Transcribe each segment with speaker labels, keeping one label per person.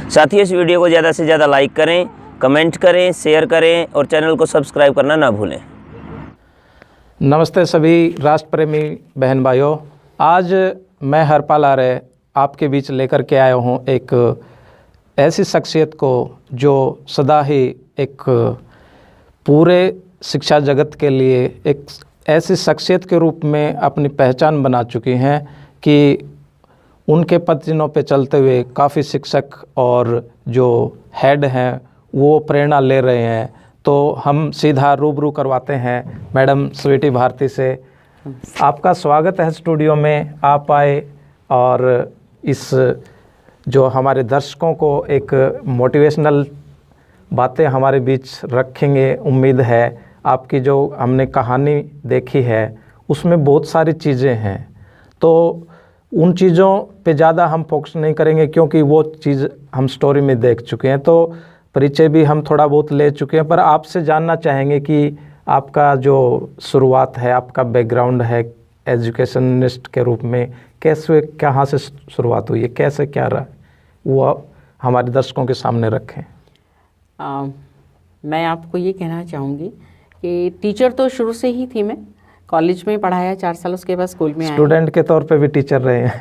Speaker 1: साथ ही इस वीडियो को ज़्यादा से ज़्यादा लाइक करें, कमेंट करें, शेयर करें और चैनल को सब्सक्राइब करना ना भूलें।
Speaker 2: नमस्ते सभी राष्ट्र प्रेमी बहन भाइयों। आज मैं हरपाल आर्य आपके बीच लेकर के आया हूँ एक ऐसी शख्सियत को जो सदा ही एक पूरे शिक्षा जगत के लिए एक ऐसी शख्सियत के रूप में अपनी पहचान बना चुकी हैं कि उनके पदचिन्हों पे चलते हुए काफ़ी शिक्षक और जो हेड हैं वो प्रेरणा ले रहे हैं। तो हम सीधा रूबरू करवाते हैं मैडम स्वीटी भारती से। आपका स्वागत है स्टूडियो में। आप आए और इस जो हमारे दर्शकों को एक मोटिवेशनल बातें हमारे बीच रखेंगे। उम्मीद है आपकी जो हमने कहानी देखी है उसमें बहुत सारी चीज़ें हैं, तो उन चीज़ों पे ज़्यादा हम फोकस नहीं करेंगे क्योंकि वो चीज़ हम स्टोरी में देख चुके हैं, तो परिचय भी हम थोड़ा बहुत ले चुके हैं। पर आपसे जानना चाहेंगे कि आपका जो शुरुआत है, आपका बैकग्राउंड है एजुकेशनिस्ट के रूप में, कैसे कहाँ से शुरुआत हुई है, कैसे क्या रहा, वो हमारे दर्शकों के सामने रखें।
Speaker 3: मैं आपको ये कहना चाहूँगी कि टीचर तो शुरू से ही थी। मैं कॉलेज में पढ़ाया 4 साल, उसके बाद स्कूल में
Speaker 2: स्टूडेंट के तौर पे भी टीचर रहे हैं।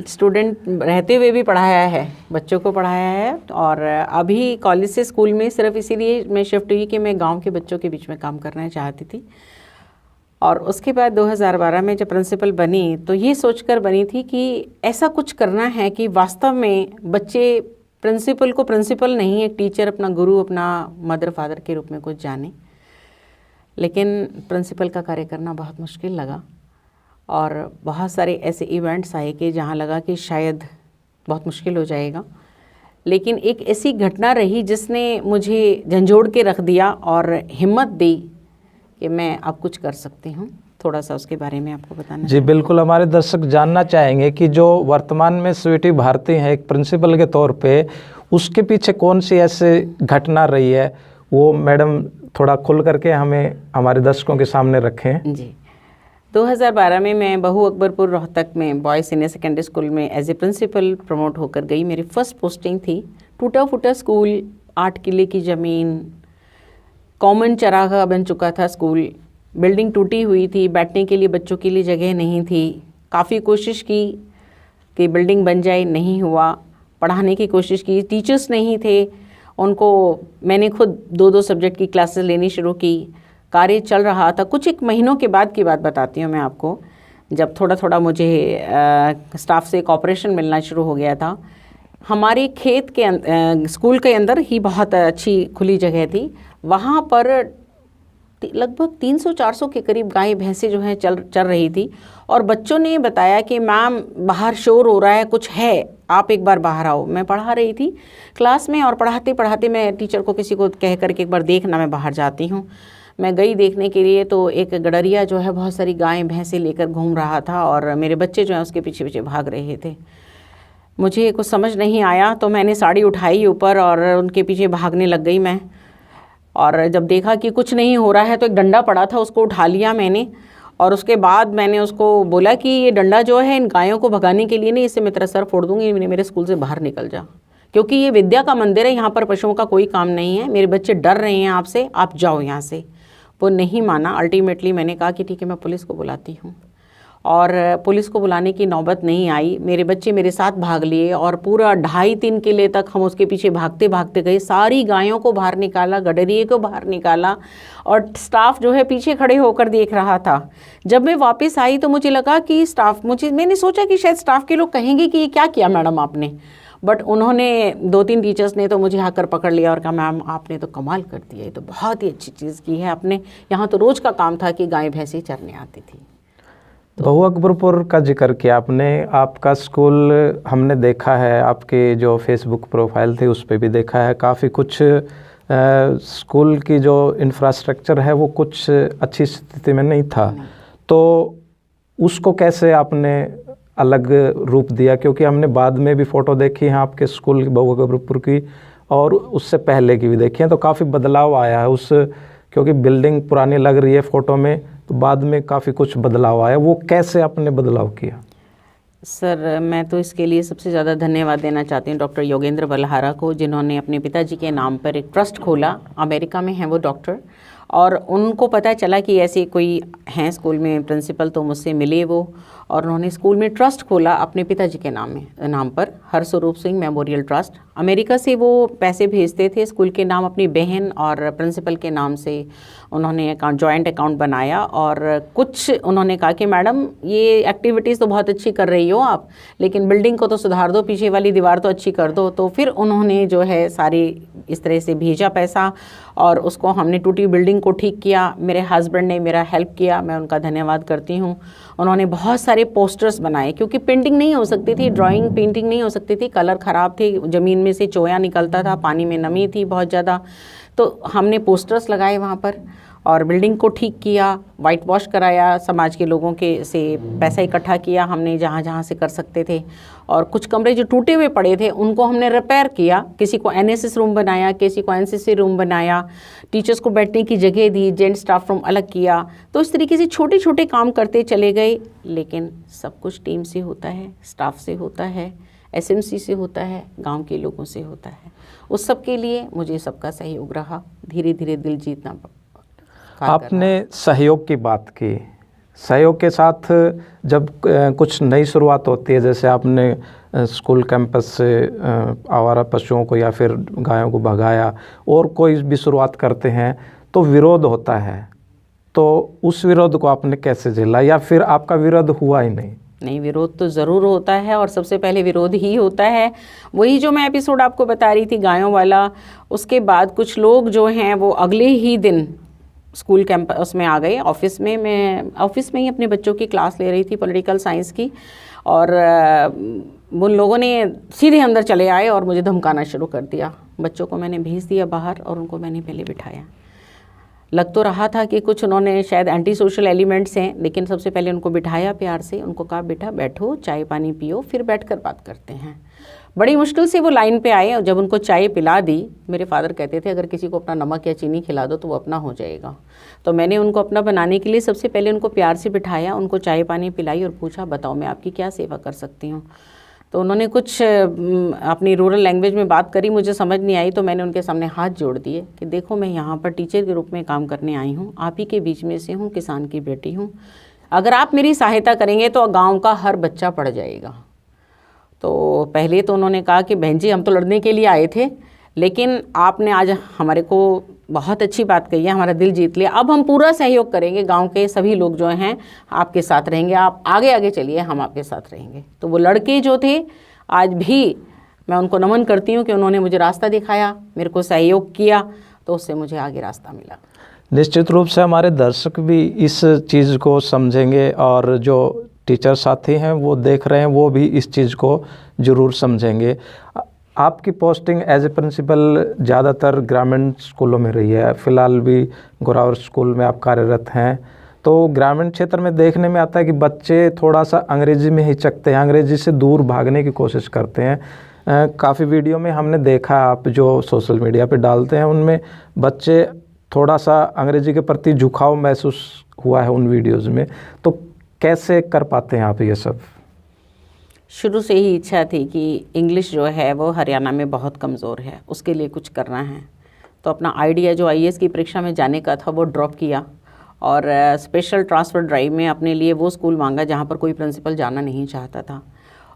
Speaker 3: स्टूडेंट रहते हुए भी पढ़ाया है, बच्चों को पढ़ाया है। और अभी कॉलेज से स्कूल में सिर्फ इसीलिए मैं शिफ्ट हुई कि मैं गांव के बच्चों के बीच में काम करना चाहती थी। और उसके बाद 2012 में जब प्रिंसिपल बनी तो ये सोचकर बनी थी कि ऐसा कुछ करना है कि वास्तव में बच्चे प्रिंसिपल को प्रिंसिपल नहीं, एक टीचर, अपना गुरु, अपना मदर फादर के रूप में कुछ जाने। लेकिन प्रिंसिपल का कार्य करना बहुत मुश्किल लगा और बहुत सारे ऐसे इवेंट्स आए कि जहाँ लगा कि शायद बहुत मुश्किल हो जाएगा। लेकिन एक ऐसी घटना रही जिसने मुझे झंझोड़ के रख दिया और हिम्मत दी कि मैं अब कुछ कर सकती हूँ। थोड़ा सा उसके बारे में आपको बताना।
Speaker 2: जी बिल्कुल, हमारे दर्शक जानना चाहेंगे कि जो वर्तमान में स्वीटी भारती हैं एक प्रिंसिपल के तौर पे, उसके पीछे कौन सी ऐसी घटना रही है, वो मैडम थोड़ा खुल करके हमें हमारे दर्शकों के सामने रखें।
Speaker 3: जी, 2012 में मैं बहू अकबरपुर रोहतक में बॉयज़ सीनियर सेकेंडरी स्कूल में एज ए प्रिंसिपल प्रमोट होकर गई। मेरी फर्स्ट पोस्टिंग थी। टूटा फूटा स्कूल, 8 किले की ज़मीन, कॉमन चरागा बन चुका था स्कूल, बिल्डिंग टूटी हुई थी, बैठने के लिए बच्चों के लिए जगह नहीं थी। काफ़ी कोशिश की कि बिल्डिंग बन जाए, नहीं हुआ। पढ़ाने की कोशिश की, टीचर्स नहीं थे, उनको मैंने खुद 2-2 सब्जेक्ट की क्लासेस लेनी शुरू की। कार्य चल रहा था। कुछ एक महीनों के बाद की बात बताती हूँ मैं आपको, जब थोड़ा थोड़ा मुझे स्टाफ से कॉपरेशन मिलना शुरू हो गया था। हमारे खेत के स्कूल के अंदर ही बहुत अच्छी खुली जगह थी, वहाँ पर लगभग 300-400 के करीब गाय भैंसें जो हैं चल रही थी। और बच्चों ने बताया कि मैम बाहर शोर हो रहा है, कुछ है, आप एक बार बाहर आओ। मैं पढ़ा रही थी क्लास में और पढ़ाते पढ़ाते मैं टीचर को किसी को कह करके एक बार देखना, मैं बाहर जाती हूँ। मैं गई देखने के लिए तो एक गडरिया जो है बहुत सारी गायें भैंसें लेकर घूम रहा था और मेरे बच्चे जो हैं उसके पीछे पीछे भाग रहे थे। मुझे कुछ समझ नहीं आया तो मैंने साड़ी उठाई ऊपर और उनके पीछे भागने लग गई मैं। और जब देखा कि कुछ नहीं हो रहा है तो एक डंडा पड़ा था, उसको उठा लिया मैंने। और उसके बाद मैंने उसको बोला कि ये डंडा जो है इन गायों को भगाने के लिए नहीं, इससे मैं तेरा सर फोड़ दूँगी, मेरे स्कूल से बाहर निकल जा, क्योंकि ये विद्या का मंदिर है, यहाँ पर पशुओं का कोई काम नहीं है। मेरे बच्चे डर रहे हैं आपसे, आप जाओ यहाँ से। वो नहीं माना। अल्टीमेटली मैंने कहा कि ठीक है, मैं पुलिस को बुलाती हूँ। और पुलिस को बुलाने की नौबत नहीं आई। मेरे बच्चे मेरे साथ भाग लिए और पूरा 2.5-3 किले तक हम उसके पीछे भागते भागते गए। सारी गायों को बाहर निकाला, गडरिए को बाहर निकाला और स्टाफ जो है पीछे खड़े होकर देख रहा था। जब मैं वापस आई तो मुझे लगा कि मैंने सोचा कि शायद स्टाफ के लोग कहेंगे कि ये क्या किया मैडम आपने। बट उन्होंने 2-3 टीचर्स ने तो मुझे आकर पकड़ लिया और कहा मैम आपने तो कमाल कर दिया, ये तो बहुत ही अच्छी चीज़ की है आपने। यहाँ तो रोज़ का काम था कि गाय भैंसें चरने आती थी।
Speaker 2: बहू अकबरपुर का जिक्र किया आपने। आपका स्कूल हमने देखा है, आपके जो फेसबुक प्रोफाइल थी उस पर भी देखा है। काफ़ी कुछ स्कूल की जो इंफ्रास्ट्रक्चर है वो कुछ अच्छी स्थिति में नहीं था, तो उसको कैसे आपने अलग रूप दिया? क्योंकि हमने बाद में भी फ़ोटो देखी है आपके स्कूल की, बहू अकबरपुर की, और उससे पहले की भी देखी है, तो काफ़ी बदलाव आया है उस, क्योंकि बिल्डिंग पुरानी लग रही है फ़ोटो में, तो बाद में काफ़ी कुछ बदलाव आया। वो कैसे आपने बदलाव किया?
Speaker 3: सर, मैं तो इसके लिए सबसे ज़्यादा धन्यवाद देना चाहती हूँ डॉक्टर योगेंद्र बलहारा को, जिन्होंने अपने पिताजी के नाम पर एक ट्रस्ट खोला। अमेरिका में हैं वो डॉक्टर, और उनको पता चला कि ऐसे कोई हैं स्कूल में प्रिंसिपल, तो मुझसे मिले वो, और उन्होंने स्कूल में ट्रस्ट खोला अपने पिताजी के नाम पर, हरस्वरूप सिंह मेमोरियल ट्रस्ट। अमेरिका से वो पैसे भेजते थे स्कूल के नाम, अपनी बहन और प्रिंसिपल के नाम से उन्होंने जॉइंट अकाउंट बनाया। और कुछ उन्होंने कहा कि मैडम ये एक्टिविटीज़ तो बहुत अच्छी कर रही हो आप, लेकिन बिल्डिंग को तो सुधार दो, पीछे वाली दीवार तो अच्छी कर दो। तो फिर उन्होंने जो है सारी इस तरह से भेजा पैसा, और उसको हमने टूटी बिल्डिंग को ठीक किया। मेरे हस्बैंड ने मेरा हेल्प किया, मैं उनका धन्यवाद करती हूँ। उन्होंने बहुत सारे पोस्टर्स बनाए, क्योंकि पेंटिंग नहीं हो सकती थी, ड्राइंग पेंटिंग नहीं हो सकती थी, कलर ख़राब थे, ज़मीन में से चोया निकलता था, पानी में नमी थी बहुत ज़्यादा। तो हमने पोस्टर्स लगाए वहाँ पर, और बिल्डिंग को ठीक किया, वाइट वॉश कराया, समाज के लोगों के से पैसा इकट्ठा किया हमने जहाँ जहाँ से कर सकते थे। और कुछ कमरे जो टूटे हुए पड़े थे उनको हमने रिपेयर किया, किसी को एनएसएस रूम बनाया, किसी को एनसीसी रूम बनाया, टीचर्स को बैठने की जगह दी, जेंट्स स्टाफ रूम अलग किया। तो इस तरीके से छोटे छोटे काम करते चले गए, लेकिन सब कुछ टीम से होता है, स्टाफ से होता है, एसएमसी से होता है, गांव के लोगों से होता है। उस सब के लिए मुझे सबका सहयोग रहा, धीरे धीरे दिल जीतना।
Speaker 2: आपने सहयोग की बात की, सहयोग के साथ जब कुछ नई शुरुआत होती है, जैसे आपने स्कूल कैंपस से आवारा पशुओं को या फिर गायों को भगाया, और कोई भी शुरुआत करते हैं तो विरोध होता है, तो उस विरोध को आपने कैसे झेला, या फिर आपका विरोध हुआ ही नहीं?
Speaker 3: नहीं, विरोध तो ज़रूर होता है, और सबसे पहले विरोध ही होता है। वही जो मैं एपिसोड आपको बता रही थी गायों वाला, उसके बाद कुछ लोग जो हैं वो अगले ही दिन स्कूल कैंपस में आ गए। ऑफिस में मैं ऑफिस में ही अपने बच्चों की क्लास ले रही थी पॉलिटिकल साइंस की, और उन लोगों ने सीधे अंदर चले आए और मुझे धमकाना शुरू कर दिया। बच्चों को मैंने भेज दिया बाहर, और उनको मैंने पहले बिठाया। लग तो रहा था कि कुछ उन्होंने शायद एंटी सोशल एलिमेंट्स हैं, लेकिन सबसे पहले उनको बिठाया प्यार से, उनको कहा बेटा बैठो, चाय पानी पियो, फिर बैठकर बात करते हैं। बड़ी मुश्किल से वो लाइन पे आए, और जब उनको चाय पिला दी, मेरे फादर कहते थे अगर किसी को अपना नमक या चीनी खिला दो तो वो अपना हो जाएगा। तो मैंने उनको अपना बनाने के लिए सबसे पहले उनको प्यार से बिठाया, उनको चाय पानी पिलाई और पूछा बताओ मैं आपकी क्या सेवा कर सकती हूँ। तो उन्होंने कुछ अपनी रूरल लैंग्वेज में बात करी, मुझे समझ नहीं आई, तो मैंने उनके सामने हाथ जोड़ दिए कि देखो मैं यहाँ पर टीचर के रूप में काम करने आई हूँ, आप ही के बीच में से हूँ, किसान की बेटी हूँ। अगर आप मेरी सहायता करेंगे तो गाँव का हर बच्चा पढ़ जाएगा। तो पहले तो उन्होंने कहा कि बहन जी हम तो लड़ने के लिए आए थे, लेकिन आपने आज हमारे को बहुत अच्छी बात कही है, हमारा दिल जीत लिया। अब हम पूरा सहयोग करेंगे, गांव के सभी लोग जो हैं आपके साथ रहेंगे, आप आगे आगे चलिए, हम आपके साथ रहेंगे। तो वो लड़के जो थे, आज भी मैं उनको नमन करती हूँ कि उन्होंने मुझे रास्ता दिखाया, मेरे को सहयोग किया, तो उससे मुझे आगे रास्ता मिला।
Speaker 2: निश्चित रूप से हमारे दर्शक भी इस चीज़ को समझेंगे, और जो टीचर साथी हैं वो देख रहे हैं वो भी इस चीज़ को ज़रूर समझेंगे। आपकी पोस्टिंग एज ए प्रिंसिपल ज़्यादातर ग्रामीण स्कूलों में रही है, फ़िलहाल भी गोरावर स्कूल में आप कार्यरत हैं। तो ग्रामीण क्षेत्र में देखने में आता है कि बच्चे थोड़ा सा अंग्रेज़ी में हिचकते हैं, अंग्रेज़ी से दूर भागने की कोशिश करते हैं। काफ़ी वीडियो में हमने देखा, आप जो सोशल मीडिया पे डालते हैं उनमें बच्चे थोड़ा सा अंग्रेज़ी के प्रति झुकाव महसूस हुआ है उन वीडियोज़ में। तो कैसे कर पाते हैं आप ये सब?
Speaker 3: शुरू से ही इच्छा थी कि इंग्लिश जो है वो हरियाणा में बहुत कमज़ोर है, उसके लिए कुछ करना है। तो अपना आइडिया जो आईएएस की परीक्षा में जाने का था वो ड्रॉप किया, और स्पेशल ट्रांसफ़र ड्राइव में अपने लिए वो स्कूल मांगा जहाँ पर कोई प्रिंसिपल जाना नहीं चाहता था।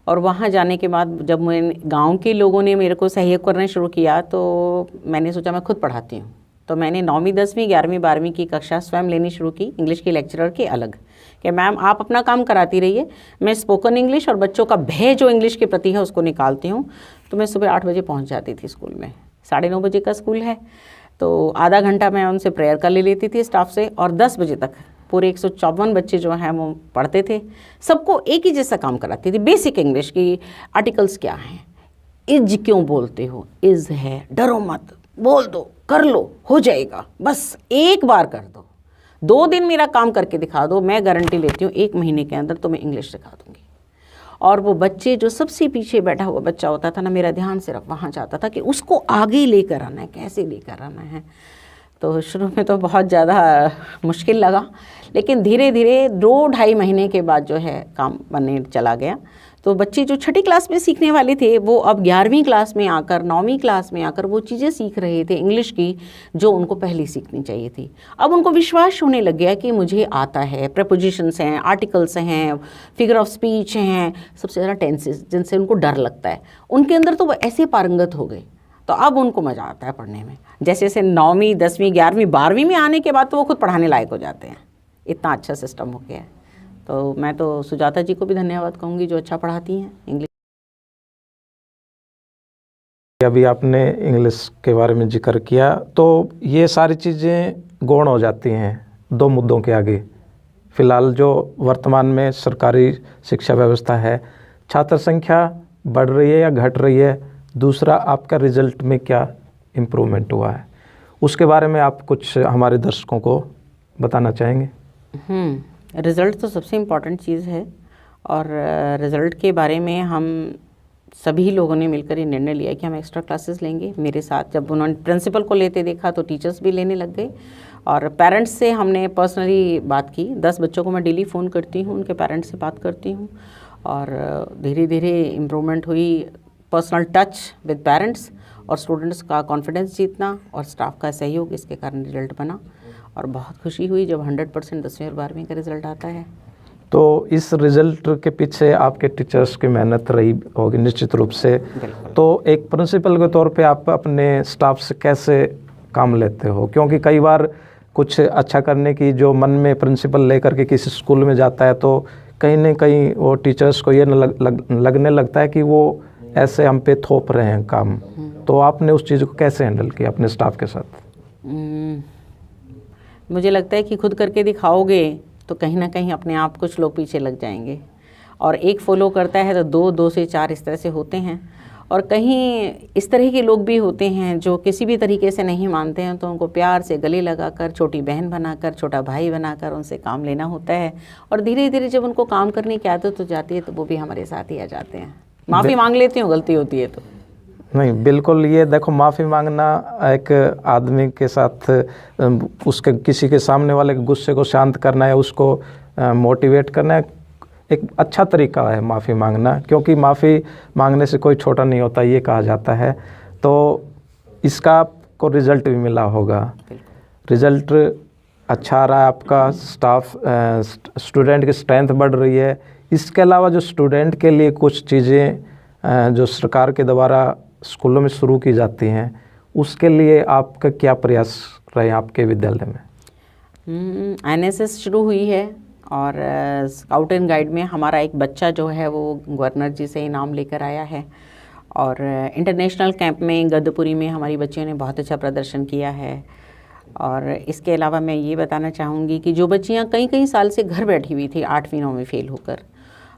Speaker 3: और वहाँ जाने के बाद जब गाँव के लोगों ने मेरे को सहयोग करना शुरू किया, तो मैंने सोचा मैं खुद पढ़ाती हूँ। तो मैंने 9वीं 10वीं 11वीं 12वीं की कक्षा स्वयं लेनी शुरू की, इंग्लिश के लेक्चरर के अलग, कि मैम आप अपना काम कराती रहिए, मैं स्पोकन इंग्लिश और बच्चों का भय जो इंग्लिश के प्रति है उसको निकालती हूँ। तो मैं सुबह 8 बजे पहुँच जाती थी स्कूल में, 9:30 बजे का स्कूल है, तो आधा घंटा मैं उनसे प्रेयर कर ले लेती थी स्टाफ से, और 10 बजे तक पूरे 154 बच्चे जो हैं वो पढ़ते थे। सबको एक ही जैसा काम कराती थी, बेसिक इंग्लिश की आर्टिकल्स क्या हैं, इज क्यों बोलते हो, इज है, डरो मत, बोल दो, कर लो, हो जाएगा, बस एक बार कर दो, 2 दिन मेरा काम करके दिखा दो, मैं गारंटी लेती हूँ 1 महीने के अंदर तो मैं इंग्लिश सिखा दूँगी। और वो बच्चे जो सबसे पीछे बैठा हुआ बच्चा होता था ना, मेरा ध्यान सिर्फ वहाँ जाता था कि उसको आगे लेकर आना है, कैसे लेकर आना है। तो शुरू में तो बहुत ज़्यादा मुश्किल लगा, लेकिन धीरे धीरे 2-2.5 महीने के बाद जो है काम बनने चला गया। तो बच्चे जो छठी क्लास में सीखने वाले थे वो अब 11वीं क्लास में आकर 9वीं क्लास में आकर वो चीज़ें सीख रहे थे इंग्लिश की जो उनको पहले सीखनी चाहिए थी। अब उनको विश्वास होने लग गया कि मुझे आता है, प्रपोजिशंस हैं, आर्टिकल्स हैं, फिगर ऑफ स्पीच हैं, सबसे ज़्यादा टेंसेस जिनसे उनको डर लगता है उनके अंदर तो वो ऐसे पारंगत हो गए। तो अब उनको मज़ा आता है पढ़ने में। जैसे जैसे 9वीं 10वीं 11वीं 12वीं में आने के बाद तो वो खुद पढ़ाने लायक हो जाते हैं। इतना अच्छा सिस्टम हो गया है। तो मैं तो सुजाता जी को भी धन्यवाद कहूँगी जो अच्छा पढ़ाती हैं इंग्लिश।
Speaker 2: अभी आपने इंग्लिश के बारे में जिक्र किया, तो ये सारी चीज़ें गौण हो जाती हैं दो मुद्दों के आगे। फ़िलहाल जो वर्तमान में सरकारी शिक्षा व्यवस्था है, छात्र संख्या बढ़ रही है या घट रही है, दूसरा आपका रिज़ल्ट में क्या इम्प्रूवमेंट हुआ है, उसके बारे में आप कुछ हमारे दर्शकों को बताना चाहेंगे?
Speaker 3: रिज़ल्ट तो सबसे इम्पॉर्टेंट चीज़ है और रिज़ल्ट के बारे में हम सभी लोगों ने मिलकर ये निर्णय लिया कि हम एक्स्ट्रा क्लासेस लेंगे। मेरे साथ जब उन्होंने प्रिंसिपल को लेते देखा तो टीचर्स भी लेने लग गए और पेरेंट्स से हमने पर्सनली बात की। 10 बच्चों को मैं डेली फ़ोन करती हूँ, उनके पेरेंट्स से बात करती हूँ और धीरे धीरे इम्प्रूवमेंट हुई। पर्सनल टच विद पेरेंट्स और स्टूडेंट्स का कॉन्फिडेंस जीतना और स्टाफ का सहयोग, इसके कारण रिजल्ट बना और बहुत खुशी हुई जब 100% 10वीं और 12वीं का रिज़ल्ट आता है।
Speaker 2: तो इस रिज़ल्ट के पीछे आपके टीचर्स की मेहनत रही होगी निश्चित रूप से। तो एक प्रिंसिपल के तौर पे आप अपने स्टाफ से कैसे काम लेते हो? क्योंकि कई बार कुछ अच्छा करने की जो मन में प्रिंसिपल लेकर के किसी स्कूल में जाता है तो कहीं ना कहीं वो टीचर्स को ये लगने लगता है कि वो ऐसे हम पे थोप रहे हैं काम। तो आपने उस चीज़ को कैसे हैंडल किया अपने स्टाफ के साथ?
Speaker 3: मुझे लगता है कि खुद करके दिखाओगे तो कहीं ना कहीं अपने आप कुछ लोग पीछे लग जाएंगे और एक फॉलो करता है तो 2 से 4 इस तरह से होते हैं। और कहीं इस तरह के लोग भी होते हैं जो किसी भी तरीके से नहीं मानते हैं तो उनको प्यार से गले लगाकर, छोटी बहन बनाकर, छोटा भाई बनाकर उनसे काम लेना होता है और धीरे धीरे जब उनको काम करने की आदत हो जाती है तो वो भी हमारे साथ ही आ जाते हैं। माफ़ी मांग लेती हूँ गलती होती है तो।
Speaker 2: नहीं, बिल्कुल। ये देखो, माफ़ी मांगना एक आदमी के साथ उसके किसी के सामने वाले के गुस्से को शांत करना है, उसको मोटिवेट करना है, एक अच्छा तरीका है माफ़ी मांगना। क्योंकि माफ़ी मांगने से कोई छोटा नहीं होता, ये कहा जाता है। तो इसका आपको रिज़ल्ट भी मिला होगा। रिज़ल्ट अच्छा आ रहा है, आपका स्टाफ स्टूडेंट की स्ट्रेंथ बढ़ रही है। इसके अलावा जो स्टूडेंट के लिए कुछ चीज़ें जो सरकार के द्वारा स्कूलों में शुरू की जाती हैं, उसके लिए आपका क्या प्रयास रहे आपके विद्यालय में?
Speaker 3: NSS शुरू हुई है और स्काउट एंड गाइड में हमारा एक बच्चा जो है वो गवर्नर जी से इनाम लेकर आया है और इंटरनेशनल कैंप में गदपुरी में हमारी बच्चियों ने बहुत अच्छा प्रदर्शन किया है। और इसके अलावा मैं ये बताना चाहूँगी कि जो बच्चियाँ कई साल से घर बैठी हुई थी 8वीं 9वीं फेल होकर,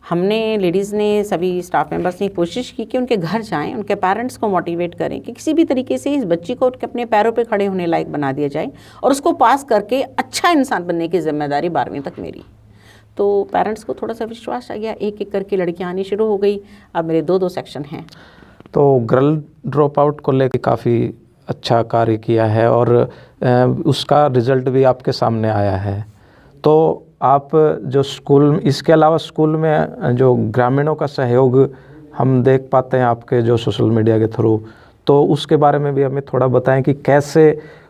Speaker 3: हमने लेडीज़ ने सभी स्टाफ मेंबर्स ने कोशिश की कि उनके घर जाएं, उनके पेरेंट्स को मोटिवेट करें कि किसी भी तरीके से इस बच्ची को अपने पैरों पे खड़े होने लायक बना दिया जाए और उसको पास करके अच्छा इंसान बनने की जिम्मेदारी 12वीं तक मेरी। तो पेरेंट्स को थोड़ा सा विश्वास आ गया, एक एक करके लड़कियाँ आनी शुरू हो गई। अब मेरे 2 सेक्शन हैं।
Speaker 2: तो गर्ल ड्रॉप आउट को लेकर काफ़ी अच्छा कार्य किया है और उसका रिज़ल्ट भी आपके सामने आया है। तो आप जो स्कूल, इसके अलावा स्कूल में जो ग्रामीणों का सहयोग हम देख पाते हैं आपके जो सोशल मीडिया के थ्रू, तो उसके बारे में भी हमें थोड़ा बताएं कि कैसे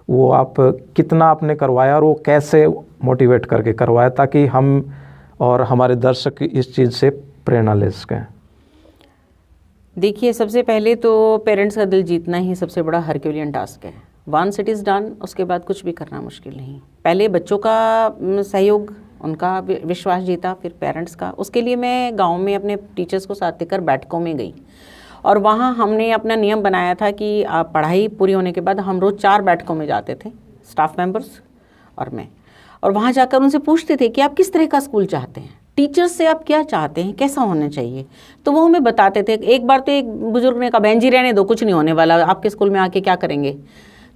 Speaker 2: वो आप कितना आपने करवाया और वो कैसे मोटिवेट करके करवाया, ताकि हम और हमारे दर्शक इस चीज़ से प्रेरणा ले सकें।
Speaker 3: देखिए, सबसे पहले तो पेरेंट्स का दिल जीतना ही सबसे बड़ा हरक्यूलियन टास्क है। वंस इट इज़ डन, उसके बाद कुछ भी करना मुश्किल नहीं। पहले बच्चों का सहयोग, उनका विश्वास जीता, फिर पेरेंट्स का। उसके लिए मैं गांव में अपने टीचर्स को साथ लेकर बैठकों में गई और वहाँ हमने अपना नियम बनाया था कि पढ़ाई पूरी होने के बाद हम रोज़ 4 बैठकों में जाते थे, स्टाफ मेंबर्स और मैं। और वहाँ जाकर उनसे पूछते थे कि आप किस तरह का स्कूल चाहते हैं, टीचर्स से आप क्या चाहते हैं, कैसा होना चाहिए। तो वो हमें बताते थे। एक बार तो एक बुजुर्ग ने कहा, बहन जी रहने दो, कुछ नहीं होने वाला, आपके स्कूल में आके क्या करेंगे।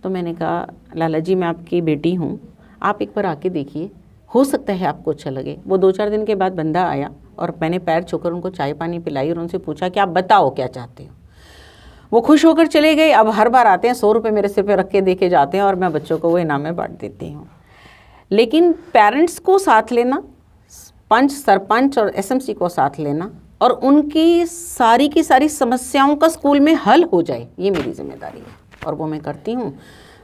Speaker 3: तो मैंने कहा, लाला जी मैं आपकी बेटी हूँ, आप एक बार आके देखिए, हो सकता है आपको अच्छा लगे। वो 2-4 दिन के बाद बंदा आया और मैंने पैर छूकर उनको चाय पानी पिलाई और उनसे पूछा कि आप बताओ क्या चाहते हो। वो खुश होकर चले गए। अब हर बार आते हैं, 100 रुपये मेरे सिर पे रख के देके जाते हैं और मैं बच्चों को वो इनाम में बांट देती हूँ। लेकिन पेरेंट्स को साथ लेना, पंच, सरपंच और SMC को साथ लेना और उनकी सारी की सारी समस्याओं का स्कूल में हल हो जाए, ये मेरी जिम्मेदारी है और वो मैं करती हूँ।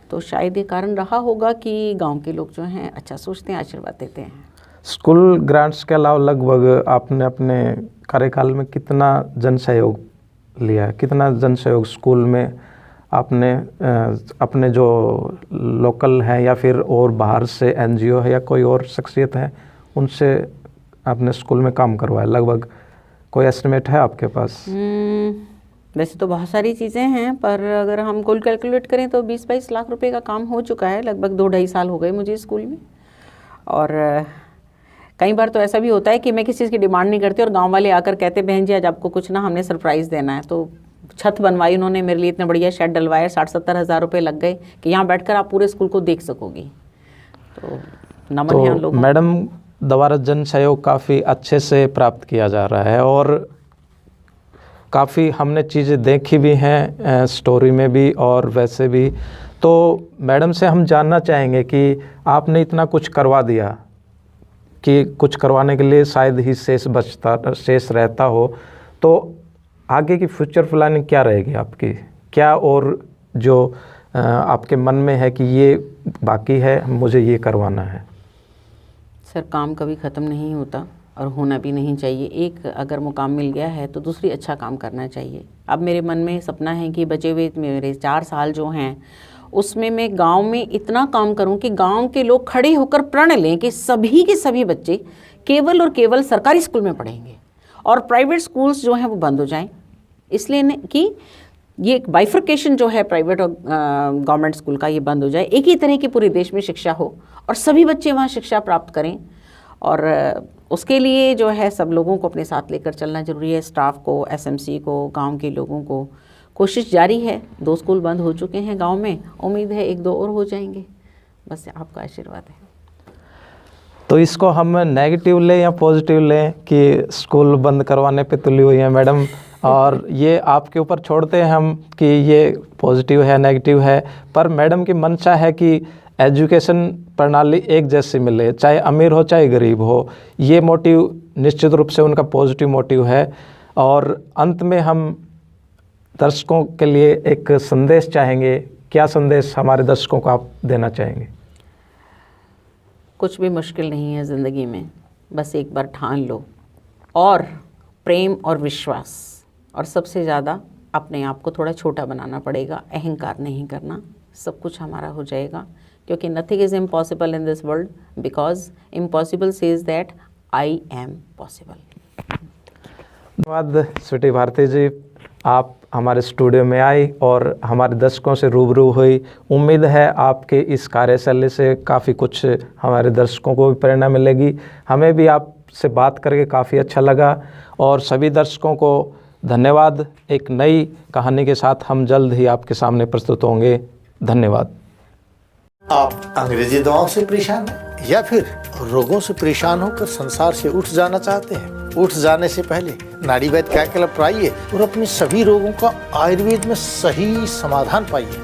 Speaker 3: तो शायद ये कारण रहा होगा कि गांव के लोग जो हैं अच्छा सोचते हैं, आशीर्वाद देते हैं।
Speaker 2: स्कूल ग्रांट्स के अलावा लगभग आपने अपने कार्यकाल में कितना जन सहयोग लिया है, कितना जन सहयोग स्कूल में आपने अपने जो लोकल हैं या फिर और बाहर से एनजीओ है या कोई और शख्सियत है उनसे आपने स्कूल में काम करवाया, लगभग कोई एस्टिमेट है आपके पास?
Speaker 3: वैसे तो बहुत सारी चीज़ें हैं, पर अगर हम कुल कैलकुलेट करें तो 20-22 लाख रुपए का काम हो चुका है। लगभग 2-2.5 साल हो गए मुझे स्कूल में। और कई बार तो ऐसा भी होता है कि मैं किसी चीज़ की डिमांड नहीं करती और गांव वाले आकर कहते बहन जी आज आपको कुछ ना हमने सरप्राइज़ देना है। तो छत बनवाई उन्होंने मेरे लिए, इतना बढ़िया शेड डलवाया, 60-70 हज़ार रुपये लग गए कि यहाँ बैठकर आप पूरे स्कूल को देख सकोगी। तो नमन है उन लोगों को।
Speaker 2: मैडम द्वारा जन सहयोग काफ़ी अच्छे से प्राप्त किया जा रहा है और काफ़ी हमने चीज़ें देखी भी हैं स्टोरी में भी और वैसे भी। तो मैडम से हम जानना चाहेंगे कि आपने इतना कुछ करवा दिया कि कुछ करवाने के लिए शायद ही शेष रहता हो, तो आगे की फ्यूचर प्लानिंग क्या रहेगी आपकी? क्या और जो आपके मन में है कि ये बाकी है, मुझे ये करवाना है?
Speaker 3: सर काम कभी ख़त्म नहीं होता और होना भी नहीं चाहिए। एक अगर मुकाम मिल गया है तो दूसरी अच्छा काम करना चाहिए। अब मेरे मन में सपना है कि बचे हुए मेरे 4 साल जो हैं उसमें मैं गांव में इतना काम करूं कि गांव के लोग खड़े होकर प्रण लें कि सभी के सभी बच्चे केवल और केवल सरकारी स्कूल में पढ़ेंगे और प्राइवेट स्कूल्स जो हैं वो बंद हो जाएं। इसलिए कि ये एक बाइफर्केशन जो है प्राइवेट और गवर्नमेंट स्कूल का, ये बंद हो जाए, एक ही तरह की पूरे देश में शिक्षा हो और सभी बच्चे वहाँ शिक्षा प्राप्त करें। और उसके लिए जो है सब लोगों को अपने साथ लेकर चलना ज़रूरी है, स्टाफ को, एसएमसी को, गांव के लोगों को। कोशिश जारी है, 2 स्कूल बंद हो चुके हैं गांव में, उम्मीद है 1-2 और हो जाएंगे। बस आपका आशीर्वाद है।
Speaker 2: तो इसको हम नेगेटिव लें या पॉजिटिव लें कि स्कूल बंद करवाने पे तुली हुई है मैडम, और ये आपके ऊपर छोड़ते हैं हम कि ये पॉजिटिव है नेगेटिव है, पर मैडम की मंशा है कि एजुकेशन प्रणाली एक जैसी मिले, चाहे अमीर हो चाहे गरीब हो। ये मोटिव निश्चित रूप से उनका पॉजिटिव मोटिव है। और अंत में हम दर्शकों के लिए एक संदेश चाहेंगे, क्या संदेश हमारे दर्शकों को आप देना चाहेंगे?
Speaker 3: कुछ भी मुश्किल नहीं है ज़िंदगी में, बस एक बार ठान लो और प्रेम और विश्वास, और सबसे ज़्यादा अपने आप को थोड़ा छोटा बनाना पड़ेगा, अहंकार नहीं करना, सब कुछ हमारा हो जाएगा। क्योंकि nothing is impossible in this world because impossible says that I am possible.
Speaker 2: धन्यवाद स्वीटी भारती जी, आप हमारे स्टूडियो में आई और हमारे दर्शकों से रूबरू हुई। उम्मीद है आपके इस कार्यशैली से काफ़ी कुछ हमारे दर्शकों को भी प्रेरणा मिलेगी। हमें भी आपसे बात करके काफ़ी अच्छा लगा और सभी दर्शकों को धन्यवाद। एक नई कहानी के साथ हम जल्द ही आपके सामने प्रस्तुत होंगे। धन्यवाद।
Speaker 4: आप अंग्रेजी दवाओं से परेशान हैं या फिर रोगों से परेशान होकर संसार से उठ जाना चाहते हैं? उठ जाने से पहले नाड़ी वैद्य क्या क्लब आइए और अपने सभी रोगों का आयुर्वेद में सही समाधान पाइए।